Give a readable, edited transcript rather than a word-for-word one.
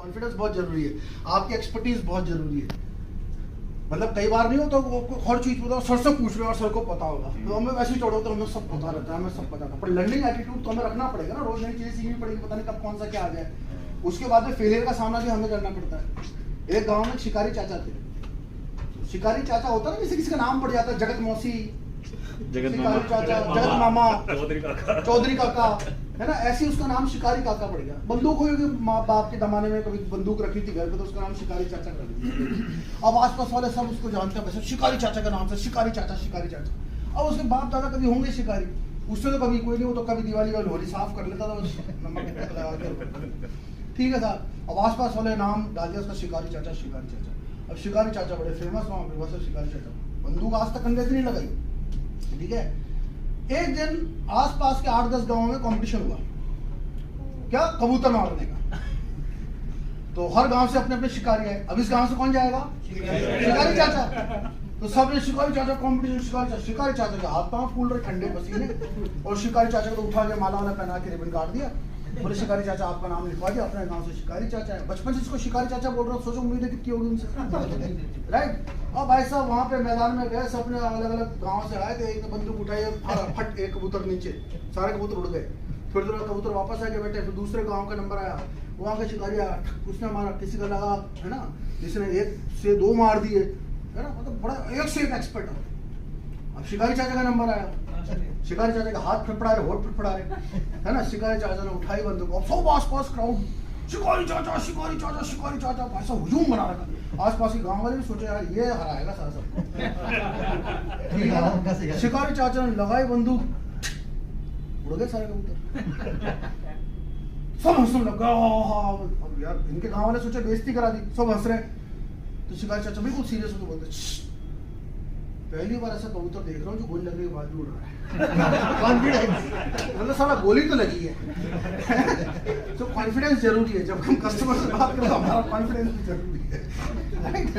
Confidence बहुत जरूरी है, आपकी एक्सपर्टीज बहुत जरूरी है। मतलब कई बार नहीं होता तो हर चीज पता, सर से पूछ रहे हो और सर को पता होगा, तो हमें वैसे ही छोड़ो तो हमें सब पता रहता है, हमें सब पता था। पर लर्निंग एटीट्यूड तो हमें रखना पड़ेगा ना, रोज नई चीजें सीखनी पड़ेगी, पता नहीं कब कौन सा क्या आ जाए। उसके बाद में फेलियर का सामना भी हमें करना पड़ता है। एक गाँव में शिकारी चाचा थे, शिकारी चाचा होता ना, किसी का नाम पड़ जाता है, जगत मौसी, शिकारी चाचा, जगत मामा, चौधरी काका, है ना, ऐसे उसका नाम शिकारी काका पड़ गया। बंदूक हुई, माँ बाप के जमाने में कभी बंदूक रखी थी घर पे, तो उसका नाम शिकारी चाचा कर दिया। अब आसपास वाले सब उसको जानते हैं, वैसे शिकारी चाचा के नाम से शिकारी चाचा, शिकारी चाचा। अब उसके बाप दादा कभी होंगे शिकारी, उससे तो कभी कोई नहीं, वो तो कभी दिवाली का लोहरी साफ कर लेता था नमक लगा के, ठीक है साहब। अब आसपास वाले नाम डाल दिया उसका, शिकारी चाचा, शिकारी चाचा। अब शिकारी चाचा बड़े फेमस वहाँ पे, वैसे शिकारी चाचा, बंदूक आज तक कंधे से नहीं लगाई, ठीक है। एक दिन आसपास के 8-10 गांवों में कंपटीशन हुआ, क्या, कबूतर मारने का। तो हर गांव से अपने अपने शिकारी आए। अब इस गांव से कौन जाएगा, शिकारी चाचा। तो सब ने शिकारी चाचा कंपटीशन, शिकारी चाचा के हाथ पांव फूल रहे, ठंडे पसीने, और शिकारी चाचा को उठा के माला वाला पहना के रिबन काट दिया, बोले शिकारी चाचा आपका नाम लिखवा दिया, अपने गांव से शिकारी चाचा है। बचपन से इसको शिकारी चाचा बोल रहा हूँ, सोचो उम्मीदें कितनी होगी उनसे, राइट। अब भाई साहब वहाँ पे मैदान में गए, सब ने अलग अलग गांव से आए थे, एक बंदूक उठाई, फट एक कबूतर नीचे, सारे कबूतर उड़ गए। फिर कबूतर वापस आके बैठे, फिर दूसरे गांव का नंबर आया, वहाँ का शिकारी आया, उसने मारा, किसी का लगा, है ना, जिसने 1 से 2 मार दिए, है ना, मतलब बड़ा एक से एक एक्सपर्ट है। अब शिकारी चाचा का नंबर आया, शिकारी चाचा का हाथ फड़फड़ा रहे, होठ फड़फड़ा रहे, है ना। शिकारी चाचा ने उठाई बंदूक, अब सब आसपास क्राउड, शिकारी चाचा, शिकारी चाचा, शिकारी चाचा, ऐसा हुजूम बना रखा। आसपास के गांव वाले भी सोचे यार ये हराएगा सारा सबको, ठीक है। शिकारी चाचा ने लगाई बंदूक, उड़ गए सारे कबूतर, सब हंसने लगा। अब यार इनके गांव वाले सोचे बेइज्जती करा दी, सब हंस रहे। तो शिकारी चाचा बिल्कुल सीरियस होकर बोलते, पहली बार ऐसा कबूतर देख रहा हूँ जो गोली लगने के बाद भी उड़ रहा है। कॉन्फिडेंस, मतलब सारा गोली तो लगी है। तो कॉन्फिडेंस जरूरी है, जब हम कस्टमर से बात करें तो हमारा कॉन्फिडेंस भी जरूरी है, राइट।